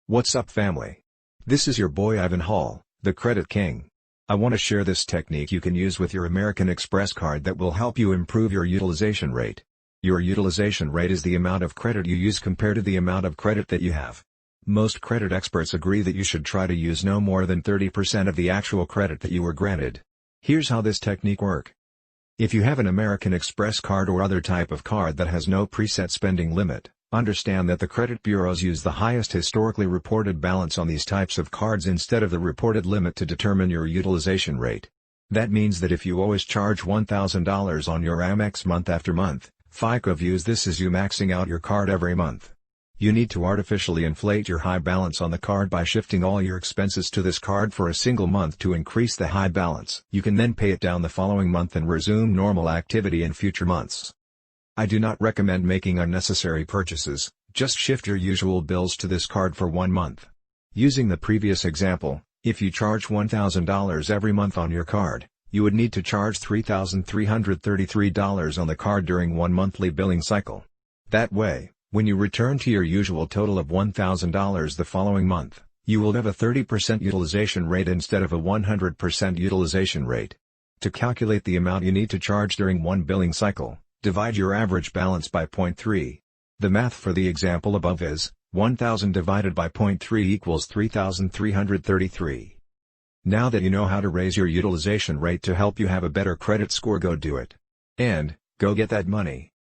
What's up, family? This is your boy Ivan Hall, the Credit King. I want to share this technique you can use with your American Express card that will help you improve your utilization rate. Your utilization rate is the amount of credit you use compared to the amount of credit that you have. Most credit experts agree that you should try to use no more than 30% of the actual credit that you were granted. Here's how this technique works. If you have an American Express card or other type of card that has no preset spending limit, understand that the credit bureaus use the highest historically reported balance on these types of cards instead of the reported limit to determine your utilization rate. That means that if you always charge $1,000 on your Amex month after month, FICO views this as you maxing out your card every month. You need to artificially inflate your high balance on the card by shifting all your expenses to this card for a single month to increase the high balance. You can then pay it down the following month and resume normal activity in future months. I do not recommend making unnecessary purchases, just shift your usual bills to this card for 1 month. Using the previous example, if you charge $1,000 every month on your card, you would need to charge $3,333 on the card during 1 monthly billing cycle. That way, when you return to your usual total of $1,000 the following month, you will have a 30% utilization rate instead of a 100% utilization rate. To calculate the amount you need to charge during 1 billing cycle, divide your average balance by 0.3. The math for the example above is, 1,000 divided by 0.3 equals 3,333. Now that you know how to raise your utilization rate to help you have a better credit score, go do it. And, go get that money.